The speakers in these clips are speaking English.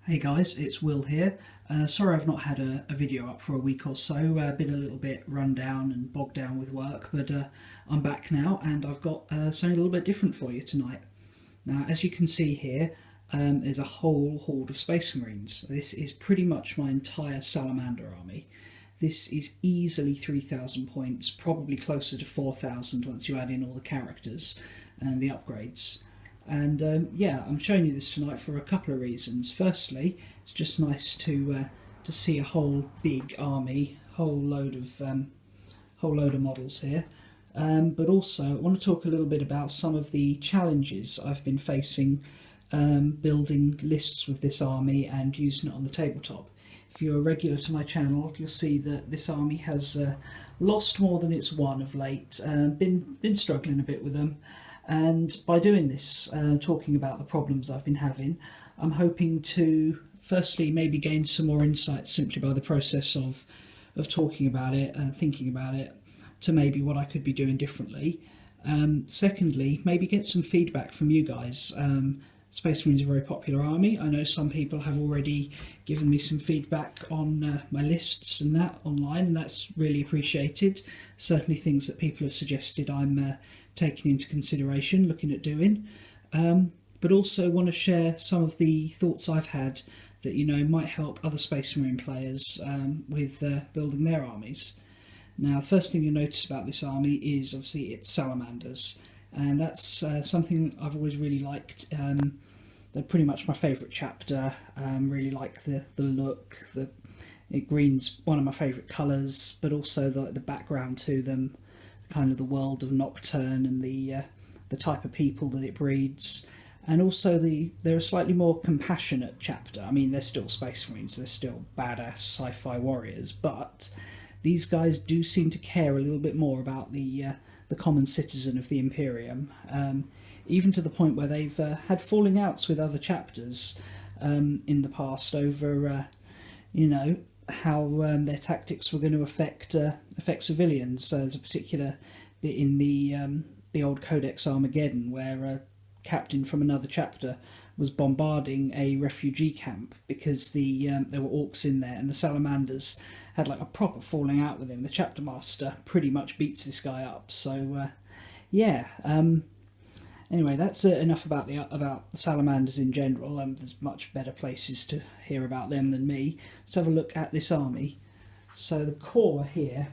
Hey guys, it's Will here. Sorry I've not had a video up for a week or so. Been a little bit run down and bogged down with work, but I'm back now and I've got something a little bit different for you tonight. Now, as you can see here, there's a whole horde of Space Marines. This is pretty much my entire Salamander army. This is easily 3,000 points, probably closer to 4,000 once you add in all the characters and the upgrades. And yeah, I'm showing you this tonight for a couple of reasons. Firstly, it's just nice to see a whole big army, whole load of models here. But also, I want to talk a little bit about some of the challenges I've been facing building lists with this army and using it on the tabletop. If you're a regular to my channel, you'll see that this army has lost more than it's won of late. Been struggling a bit with them. And by doing this, talking about the problems I've been having, I'm hoping to firstly maybe gain some more insight simply by the process of talking about it and thinking about it to maybe what I could be doing differently. Secondly, maybe get some feedback from you guys. Space Marine is a very popular army. I know some people have already given me some feedback on my lists and that online, and that's really appreciated. Certainly things that people have suggested I'm taking into consideration, looking at doing. But also want to share some of the thoughts I've had that might help other Space Marine players with building their armies. Now, the first thing you'll notice about this army is obviously it's Salamanders, and that's something I've always really liked. They're pretty much my favourite chapter. Really like the look. Green's one of my favourite colours, but also the background to them, kind of the world of Nocturne and the type of people that it breeds, and also they're a slightly more compassionate chapter. I mean, they're still Space Marines, they're still badass sci-fi warriors, but these guys do seem to care a little bit more about the common citizen of the Imperium, even to the point where they've had falling outs with other chapters in the past over, how their tactics were going to affect civilians. So there's a particular bit in the old Codex Armageddon where a captain from another chapter was bombarding a refugee camp because there were orcs in there, and the Salamanders had like a proper falling out with him. The chapter master pretty much beats this guy up. So yeah. Anyway, that's enough about the Salamanders in general. There's much better places to hear about them than me. Let's have a look at this army. So the core here,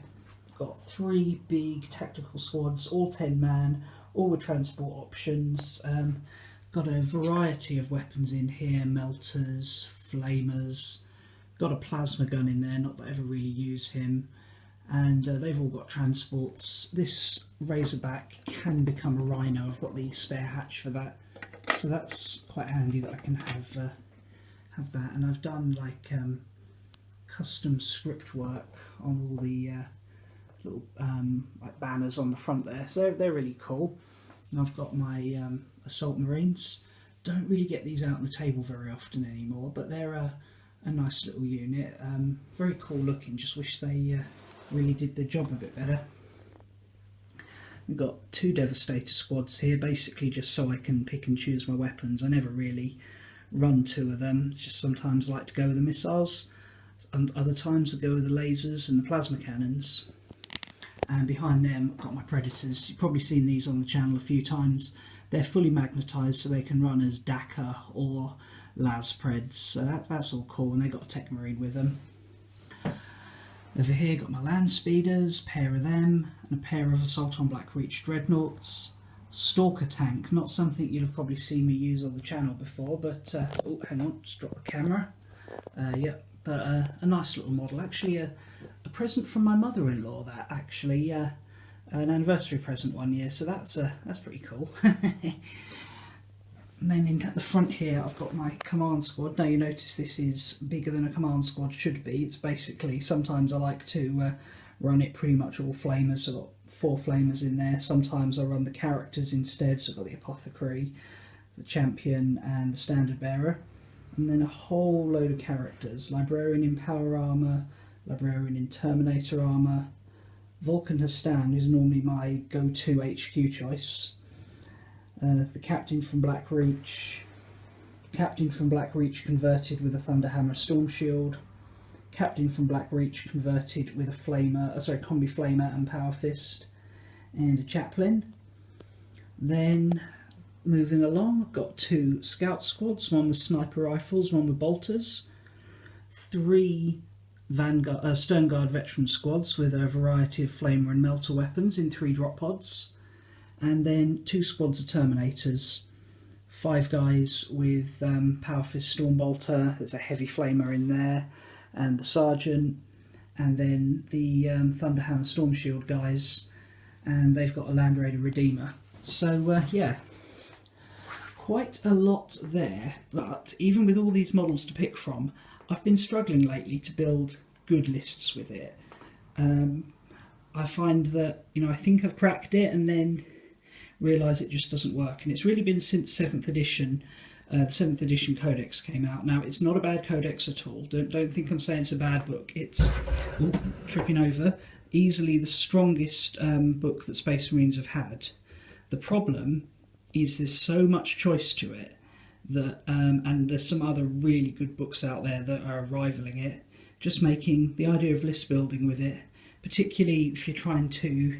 got 3 big tactical squads, all 10 man, all with transport options. Got a variety of weapons in here, melters, flamers. Got a plasma gun in there, not that I ever really use him. And they've all got transports. This Razorback can become a Rhino. I've got the spare hatch for that, so that's quite handy that I can have that. And I've done like custom script work on all the little like banners on the front there, so they're really cool. And I've got my Assault Marines. Don't really get these out on the table very often anymore, but they're a nice little unit. Very cool looking. Just wish they really did the job a bit better. We've got 2 Devastator squads here, basically just so I can pick and choose my weapons. I never really run 2 of them. It's just sometimes I like to go with the missiles, and other times I go with the lasers and the plasma cannons. And behind them I've got my Predators. You've probably seen these on the channel a few times. They're fully magnetised, so they can run as DACA or Laspreds, so that's all cool, and they've got a Tech Marine with them. Over here got my Land Speeders, pair of them, and a pair of Assault on Blackreach Dreadnoughts. Stalker tank, not something you'll have probably seen me use on the channel before, but oh, hang on, just drop the camera. Yep, but a nice little model, actually a present from my mother-in-law. That actually an anniversary present one year, so that's pretty cool. And then at the front here I've got my command squad. Now you notice this is bigger than a command squad should be. It's basically, sometimes I like to run it pretty much all flamers. I've got 4 flamers in there. Sometimes I run the characters instead, so I've got the Apothecary, the Champion and the Standard Bearer. And then a whole load of characters. Librarian in Power Armour, Librarian in Terminator Armour, Vulcan Hastan, who's normally my go-to HQ choice. The Captain from Blackreach, Captain from Blackreach converted with a Thunderhammer Storm Shield, Captain from Blackreach converted with a Combi Flamer and Power Fist, and a Chaplain. Then moving along, I've got 2 Scout Squads, one with Sniper Rifles, one with Bolters, 3 Stern Guard Veteran Squads with a variety of Flamer and Melter weapons in 3 drop pods, and then 2 squads of Terminators, 5 guys with Power Fist Stormbolter, there's a Heavy Flamer in there, and the Sergeant, and then the Thunderhammer Storm Shield guys, and they've got a Land Raider Redeemer. So yeah, quite a lot there, but even with all these models to pick from, I've been struggling lately to build good lists with it. I find that, I think I've cracked it and then realise it just doesn't work, and it's really been since 7th edition. The 7th edition codex came out. Now, it's not a bad codex at all. Don't think I'm saying it's a bad book. It's tripping over, easily the strongest book that Space Marines have had. The problem is there's so much choice to it that, and there's some other really good books out there that are rivaling it, just making the idea of list building with it, particularly if you're trying to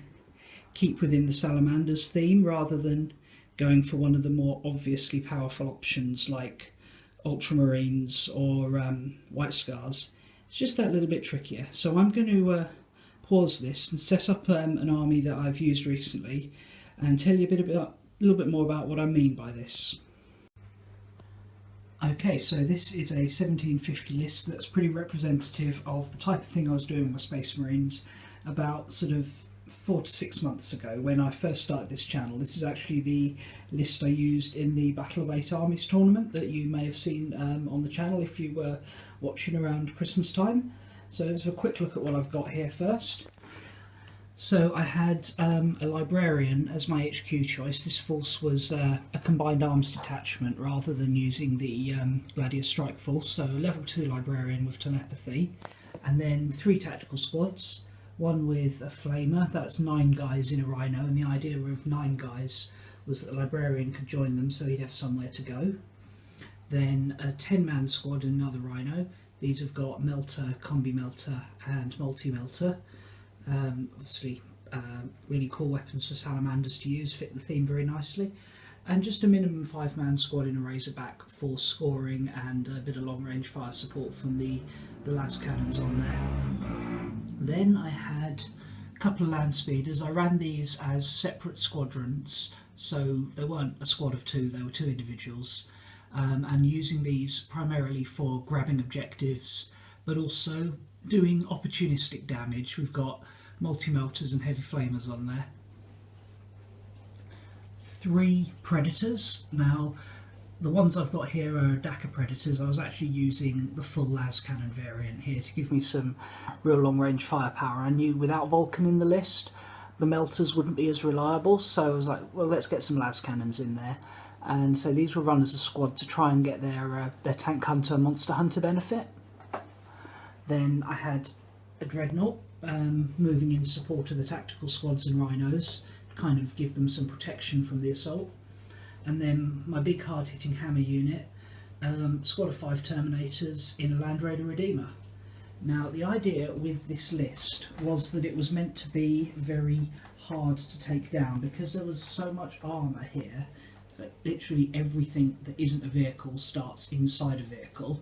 keep within the Salamanders theme rather than going for one of the more obviously powerful options like Ultramarines or White Scars. It's just that little bit trickier. So I'm going to pause this and set up an army that I've used recently and tell you a little bit more about what I mean by this. Okay, so this is a 1750 list that's pretty representative of the type of thing I was doing with Space Marines about sort of 4 to 6 months ago when I first started this channel. This is actually the list I used in the Battle of 8 Armies tournament that you may have seen on the channel if you were watching around Christmas time. So let's have a quick look at what I've got here first. So I had a Librarian as my HQ choice. This force was a combined arms detachment rather than using the Gladius strike force, so a level 2 Librarian with telepathy, and then 3 tactical squads, one with a Flamer. That's 9 guys in a Rhino, and the idea of 9 guys was that the Librarian could join them so he'd have somewhere to go. Then a 10-man squad and another Rhino. These have got Melter, Combi Melter and Multi-Melter. Obviously really cool weapons for Salamanders to use, fit the theme very nicely, and just a minimum 5-man squad in a Razorback for scoring and a bit of long range fire support from the las cannons on there. Then I had a couple of land speeders. I ran these as separate squadrons, so they weren't a squad of 2, they were 2 individuals, and using these primarily for grabbing objectives but also doing opportunistic damage. We've got multi-melters and heavy flamers on there. 3 predators. Now the ones I've got here are Dakar predators. I was actually using the full las cannon variant here to give me some real long range firepower. I knew without Vulcan in the list the melters wouldn't be as reliable, so I was like, well, let's get some las cannons in there. And so these were run as a squad to try and get their tank hunter monster hunter benefit. Then I had a Dreadnought moving in support of the tactical squads and Rhinos to kind of give them some protection from the assault. And then my big hard hitting hammer unit, squad of 5 Terminators in a Land Raider Redeemer. Now the idea with this list was that it was meant to be very hard to take down because there was so much armour here that literally everything that isn't a vehicle starts inside a vehicle.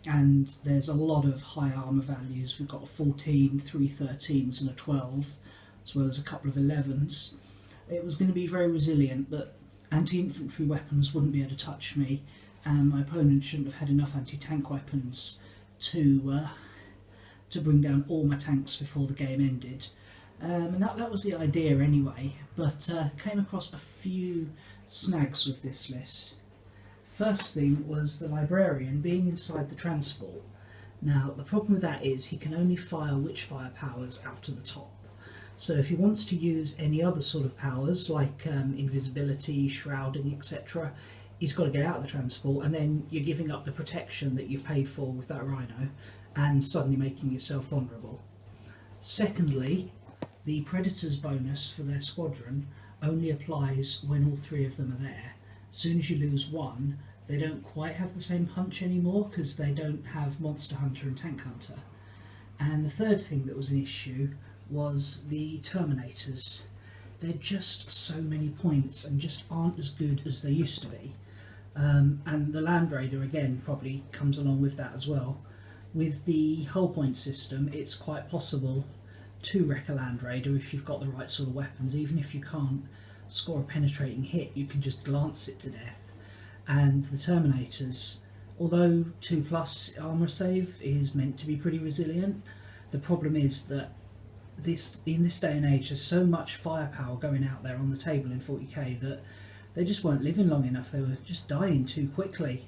And there's a lot of high armour values. We've got a 14, 3 13s and a 12, as well as a couple of 11s. It was going to be very resilient, that anti-infantry weapons wouldn't be able to touch me, and my opponent shouldn't have had enough anti-tank weapons to bring down all my tanks before the game ended. And that was the idea anyway, but came across a few snags with this list. First thing was the Librarian being inside the transport. Now the problem with that is he can only fire witch fire powers out to the top. So if he wants to use any other sort of powers like invisibility, shrouding, etc., he's got to get out of the transport, and then you're giving up the protection that you've paid for with that Rhino and suddenly making yourself vulnerable. Secondly, the Predator's bonus for their squadron only applies when all 3 of them are there. As soon as you lose one, they don't quite have the same punch anymore because they don't have Monster Hunter and Tank Hunter. And the third thing that was an issue was the Terminators. They're just so many points and just aren't as good as they used to be. And the Land Raider again probably comes along with that as well. With the hull point system, it's quite possible to wreck a Land Raider if you've got the right sort of weapons. Even if you can't score a penetrating hit, you can just glance it to death. And the Terminators, although 2+ armour save is meant to be pretty resilient, the problem is that in this day and age there's so much firepower going out there on the table in 40k that they just weren't living long enough. They were just dying too quickly.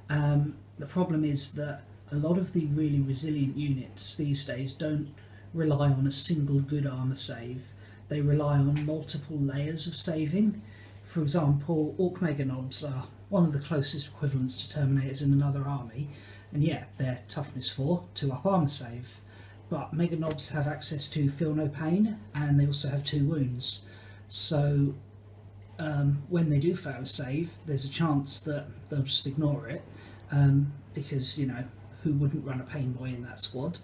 The problem is that a lot of the really resilient units these days don't rely on a single good armour save. They rely on multiple layers of saving. For example, Orc Meganobs are one of the closest equivalents to Terminators in another army, and yeah, they're toughness 4, 2+ armour save. But Meganobs have access to Feel No Pain, and they also have 2 wounds. So when they do fail a save, there's a chance that they'll just ignore it, because, you know, who wouldn't run a Pain Boy in that squad?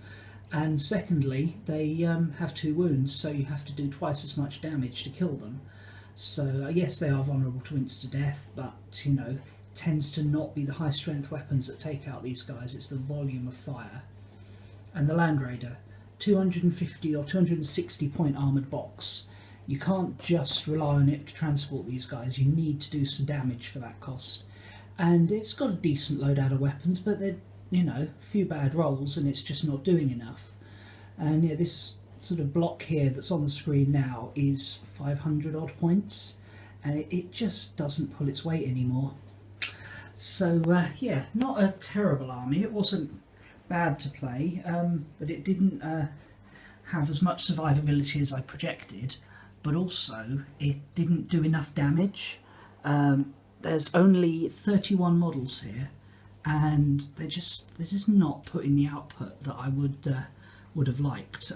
And secondly, they have 2 wounds, so you have to do twice as much damage to kill them. So yes, they are vulnerable to insta-death, but, you know, it tends to not be the high strength weapons that take out these guys, it's the volume of fire. And the Land Raider, 250 or 260 point armoured box. You can't just rely on it to transport these guys, you need to do some damage for that cost. And it's got a decent loadout of weapons, but they're, you know, a few bad rolls and it's just not doing enough. And yeah, this sort of block here that's on the screen now is 500 odd points, and it just doesn't pull its weight anymore. So yeah, not a terrible army. It wasn't bad to play, but it didn't have as much survivability as I projected, but also it didn't do enough damage. There's only 31 models here, and they're just not putting the output that I would have liked.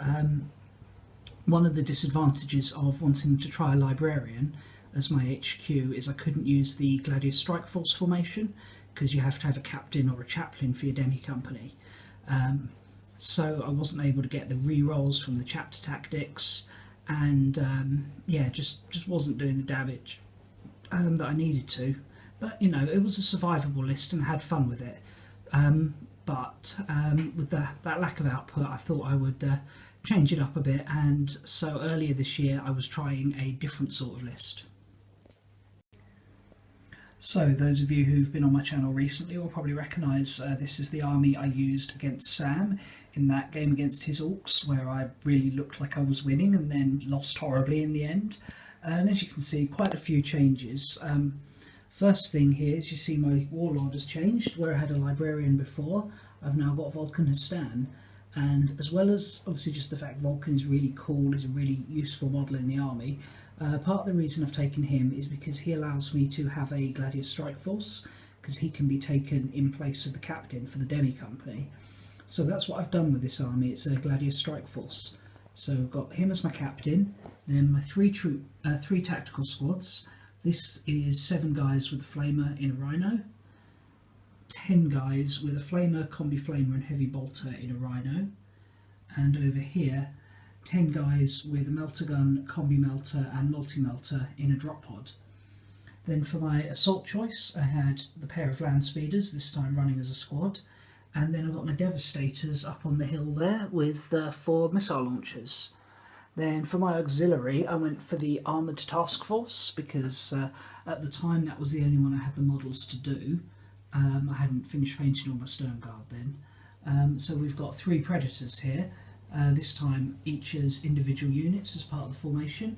One of the disadvantages of wanting to try a Librarian as my HQ is I couldn't use the Gladius Strike Force formation because you have to have a captain or a chaplain for your demi company. So I wasn't able to get the re-rolls from the chapter tactics, and yeah, just wasn't doing the damage that I needed to. But you know, it was a survivable list and I had fun with it. But with that lack of output, I thought I would change it up a bit, and so earlier this year I was trying a different sort of list. So those of you who've been on my channel recently will probably recognise this is the army I used against Sam in that game against his Orcs, where I really looked like I was winning and then lost horribly in the end. And as you can see, quite a few changes. First thing here is you see my Warlord has changed. Where I had a Librarian before, I've now got Vulcan Hastan. And as well as obviously just the fact Vulcan is really cool, is a really useful model in the army, part of the reason I've taken him is because he allows me to have a Gladius Strike Force, because he can be taken in place of the captain for the demi company. So that's what I've done with this army. It's a Gladius Strike Force. So I've got him as my captain, then my three tactical squads. This is 7 guys with a Flamer in a Rhino, 10 guys with a Flamer, Combi Flamer and Heavy Bolter in a Rhino, and over here 10 guys with a Melter Gun, Combi Melter and Multi-Melter in a Drop Pod. Then for my assault choice I had the pair of Land Speeders, this time running as a squad, and then I've got my Devastators up on the hill there with 4 missile launchers. Then for my auxiliary I went for the Armoured Task Force because at the time that was the only one I had the models to do. I hadn't finished painting all my Stern Guard then. So we've got 3 Predators here, this time each as individual units as part of the formation,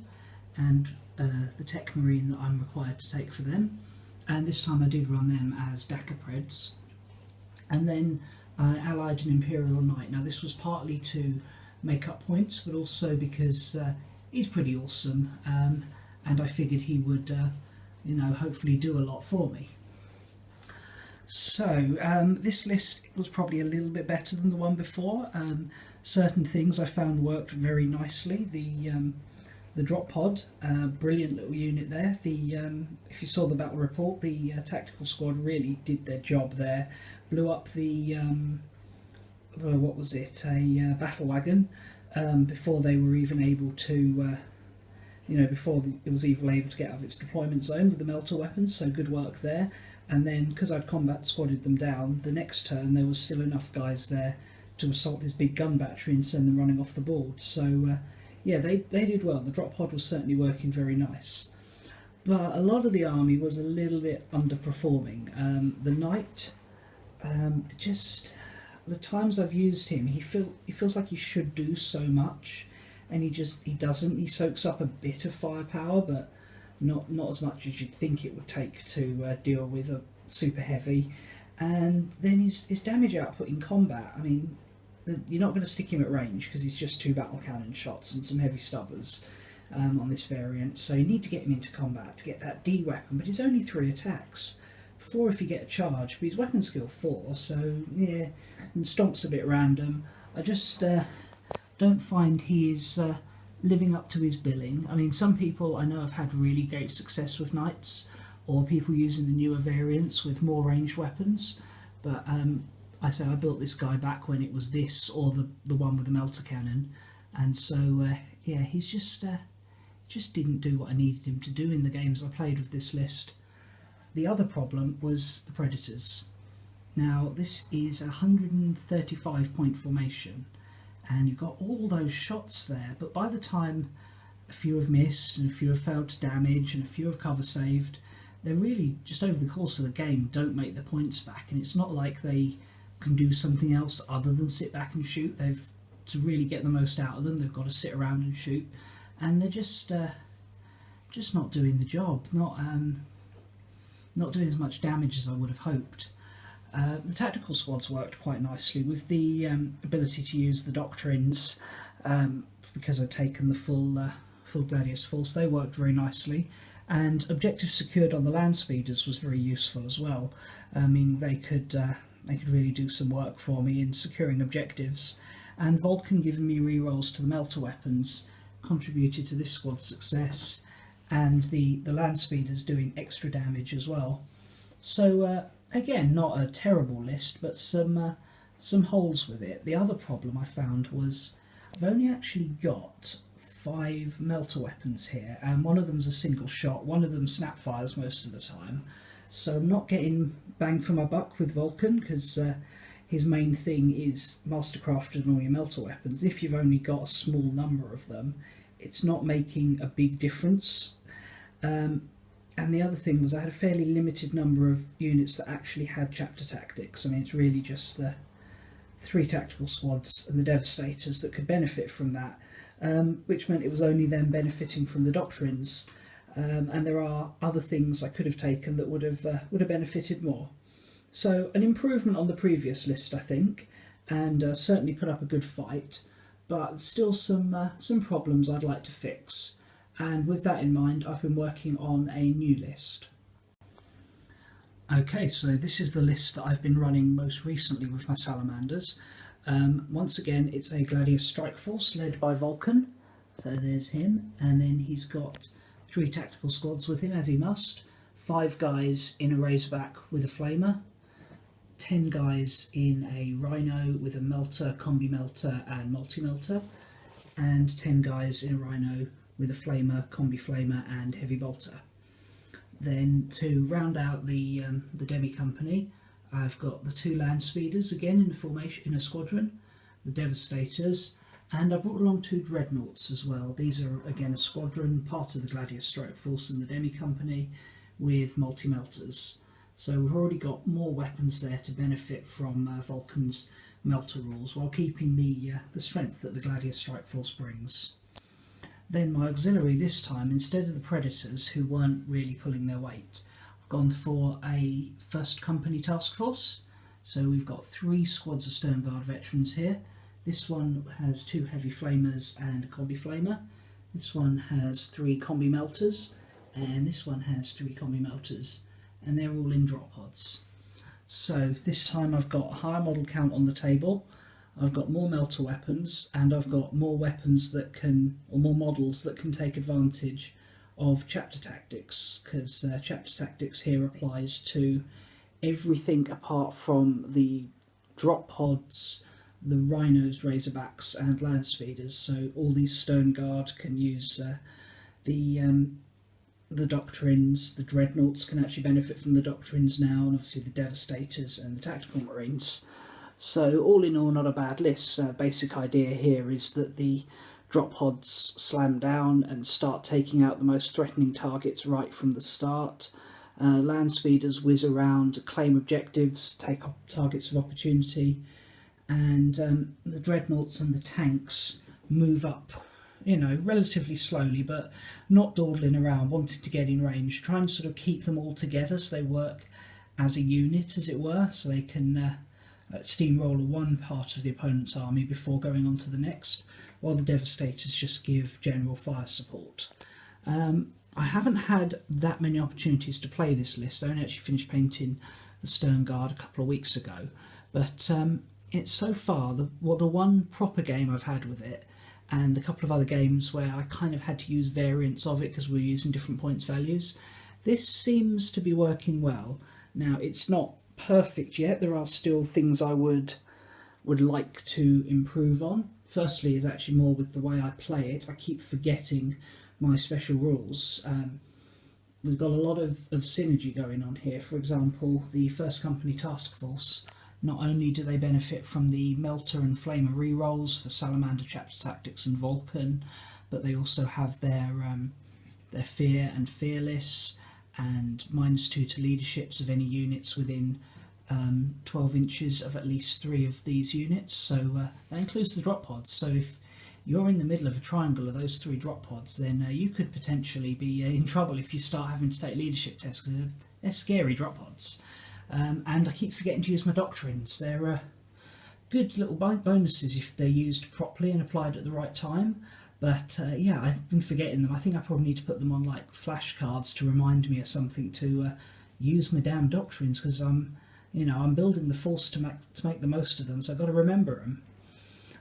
and the Tech Marine that I'm required to take for them. And this time I did run them as Dakka Preds. And then I allied an Imperial Knight. Now this was partly to make up points, but also because he's pretty awesome, and I figured he would, you know, hopefully do a lot for me. So this list was probably a little bit better than the one before. Certain things I found worked very nicely. The The drop pod, brilliant little unit there. If you saw the battle report, the tactical squad really did their job there. Blew up the what was it? A battle wagon before they were even able to. Before it was even able to get out of its deployment zone with the melter weapons. So good work there. And then because I'd combat squadded them down, the next turn there was still enough guys there to assault his big gun battery and send them running off the board. So yeah, they did well. The drop pod was certainly working very nice. But a lot of the army was a little bit underperforming. The knight, just the times I've used him, he feels like he should do so much, and he doesn't. He soaks up a bit of firepower, but not as much as you'd think it would take to deal with a super heavy. And then his damage output in combat, I mean, you're not going to stick him at range because he's just 2 battle cannon shots and some heavy stubbers on this variant, so you need to get him into combat to get that D weapon, but he's only 3 attacks, 4 if you get a charge, but he's weapon skill 4, so yeah, and stomps a bit random. I just don't find he is living up to his billing. I mean, some people I know have had really great success with knights, or people using the newer variants with more ranged weapons, but I built this guy back when it was this or the one with the melter cannon, and so yeah, he's just didn't do what I needed him to do in the games I played with this list. The other problem was the predators. Now this is a 135 point formation, and you've got all those shots there, but by the time a few have missed and a few have failed to damage and a few have cover saved, they really just over the course of the game don't make the points back, and it's not like they can do something else other than sit back and shoot. To really get the most out of them, they've got to sit around and shoot, and they're just not doing the job, not doing as much damage as I would have hoped. The tactical squads worked quite nicely with the ability to use the doctrines, because I'd taken the full Gladius force. They worked very nicely, and objectives secured on the land speeders was very useful as well. I mean, they could really do some work for me in securing objectives, and Vulcan giving me rerolls to the melter weapons contributed to this squad's success, and the land speeders doing extra damage as well. So again, not a terrible list, but some holes with it. The other problem I found was I've only actually got 5 melter weapons here, and one of them's a single shot, one of them snap fires most of the time, so I'm not getting bang for my buck with Vulcan, because his main thing is mastercrafted and all your melter weapons. If you've only got a small number of them, it's not making a big difference. And the other thing was I had a fairly limited number of units that actually had chapter tactics. I mean, it's really just the 3 tactical squads and the devastators that could benefit from that, which meant it was only them benefiting from the doctrines. And there are other things I could have taken that would have benefited more. So an improvement on the previous list, I think, and certainly put up a good fight, but still some problems I'd like to fix. And with that in mind, I've been working on a new list. Okay, so this is the list that I've been running most recently with my Salamanders. Once again, it's a Gladius strike force led by Vulcan. So there's him, and then he's got 3 tactical squads with him, as he must. 5 guys in a Razorback with a flamer. 10 guys in a Rhino with a melter, combi melter and multi-melter. And 10 guys in a Rhino with a flamer, combi flamer and heavy bolter. Then to round out the demi company, I've got the 2 land speeders again in a formation in a squadron, the devastators, and I brought along 2 dreadnoughts as well. These are again a squadron, part of the Gladius strike force and the demi company, with multi-melters. So we've already got more weapons there to benefit from Vulcan's melter rules, while keeping the strength that the Gladius strike force brings. Then my auxiliary this time, instead of the predators who weren't really pulling their weight, I've gone for a first company task force. So we've got 3 squads of Stern Guard veterans here. This one has 2 heavy flamers and a combi flamer. This one has 3 combi melters, and this one has 3 combi melters, and they're all in drop pods. So this time I've got a higher model count on the table. I've got more melter weapons, and I've got more weapons that can, or more models that can take advantage of chapter tactics, because chapter tactics here applies to everything apart from the drop pods, the rhinos, razorbacks, and land speeders. So all these stone guard can use the doctrines. The dreadnoughts can actually benefit from the doctrines now, and obviously the devastators and the tactical marines. So all in all, not a bad list. Basic idea here is that the drop pods slam down and start taking out the most threatening targets right from the start. Land speeders whiz around, claim objectives, take up targets of opportunity, and the dreadnoughts and the tanks move up, you know, relatively slowly, but not dawdling around, wanting to get in range, trying to sort of keep them all together so they work as a unit, as it were, so they can steamroller one part of the opponent's army before going on to the next, while the devastators just give general fire support. I haven't had that many opportunities to play this list. I only actually finished painting the Stern Guard a couple of weeks ago, but it's so far the one proper game I've had with it, and a couple of other games where I kind of had to use variants of it because we were using different points values. This seems to be working well. Now, it's not perfect yet. There are still things I would like to improve on. Firstly, is actually more with the way I play it. I keep forgetting my special rules. We've got a lot of synergy going on here. For example, the First Company Task Force, not only do they benefit from the Melter and Flamer rerolls for Salamander, Chapter Tactics and Vulcan, but they also have their Fear and Fearless, and -2 to leaderships of any units within 12 inches of at least 3 of these units. So that includes the drop pods. So if you're in the middle of a triangle of those 3 drop pods, then you could potentially be in trouble if you start having to take leadership tests, because they're scary drop pods. And I keep forgetting to use my doctrines. They're good little bonuses if they're used properly and applied at the right time. But yeah, I've been forgetting them. I think I probably need to put them on like flashcards to remind me of something to use my damn doctrines, because I'm building the force to make the most of them, so I've got to remember them.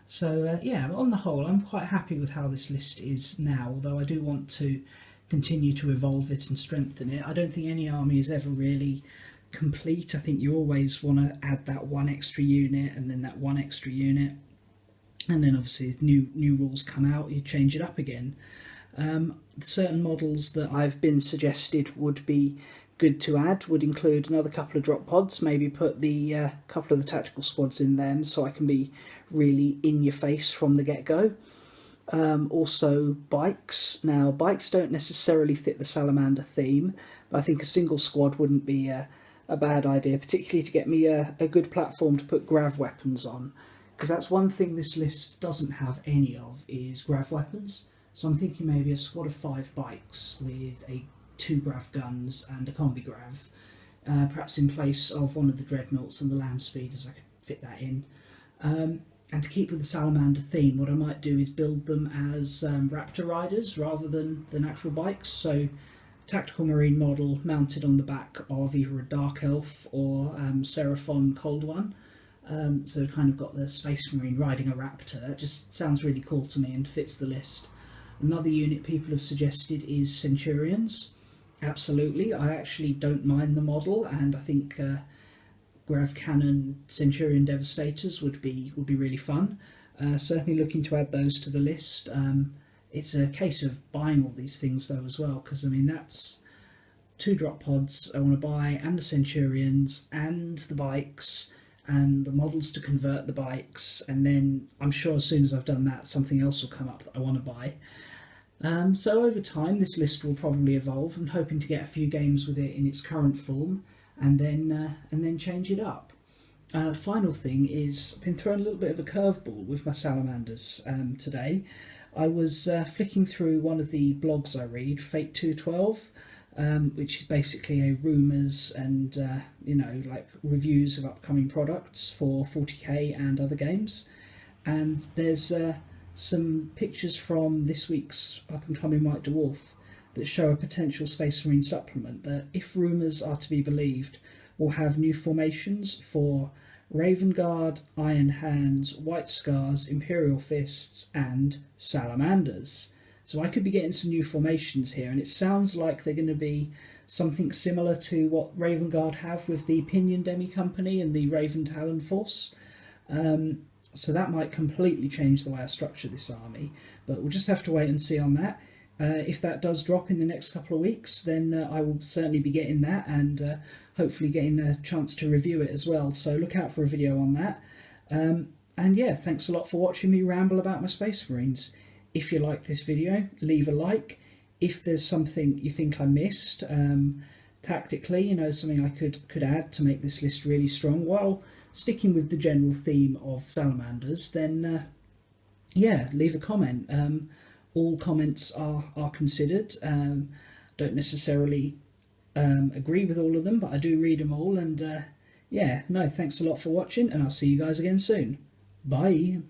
So yeah, on the whole, I'm quite happy with how this list is now, although I do want to continue to evolve it and strengthen it. I don't think any army is ever really complete. I think you always want to add that one extra unit and then that one extra unit, and then obviously as new rules come out, you change it up again. Certain models that I've been suggested would be good to add would include another couple of drop pods, maybe put the couple of the tactical squads in them so I can be really in your face from the get-go. Also bikes. Now, bikes don't necessarily fit the Salamander theme, but I think a single squad wouldn't be a bad idea, particularly to get me a good platform to put grav weapons on, because that's one thing this list doesn't have any of, is grav weapons. So I'm thinking maybe a squad of 5 bikes with 2 grav guns and a combi grav, perhaps in place of one of the dreadnoughts and the land speeders. I could fit that in. And to keep with the Salamander theme, what I might do is build them as Raptor riders rather than actual bikes. So tactical marine model mounted on the back of either a Dark Elf or Seraphon Cold One. So kind of got the Space Marine riding a Raptor. It just sounds really cool to me and fits the list. Another unit people have suggested is Centurions. Absolutely, I actually don't mind the model, and I think Grav Cannon Centurion Devastators would be really fun. Certainly looking to add those to the list. It's a case of buying all these things though as well, because I mean that's 2 drop pods I want to buy, and the Centurions, and the bikes, and the models to convert the bikes, and then I'm sure as soon as I've done that, something else will come up that I want to buy. So over time this list will probably evolve. I'm hoping to get a few games with it in its current form, and then change it up. Final thing is, I've been throwing a little bit of a curveball with my Salamanders today. I was flicking through one of the blogs I read, Fate 212, which is basically a rumours and like reviews of upcoming products for 40k and other games. And there's some pictures from this week's up-and-coming White Dwarf that show a potential Space Marine supplement that, if rumours are to be believed, will have new formations for Raven Guard, Iron Hands, White Scars, Imperial Fists, and Salamanders. So I could be getting some new formations here, and it sounds like they're going to be something similar to what Raven Guard have with the Pinion Demi Company and the Raven Talon Force. So that might completely change the way I structure this army, but we'll just have to wait and see on that. If that does drop in the next couple of weeks, then I will certainly be getting that, and hopefully getting a chance to review it as well. So look out for a video on that. And yeah, thanks a lot for watching me ramble about my Space Marines. If you like this video, leave a like. If there's something you think I missed tactically, you know, something I could add to make this list really strong while sticking with the general theme of Salamanders, then yeah, leave a comment. All comments are considered. Don't necessarily agree with all of them, but I do read them all. And yeah, no, thanks a lot for watching, and I'll see you guys again soon. Bye.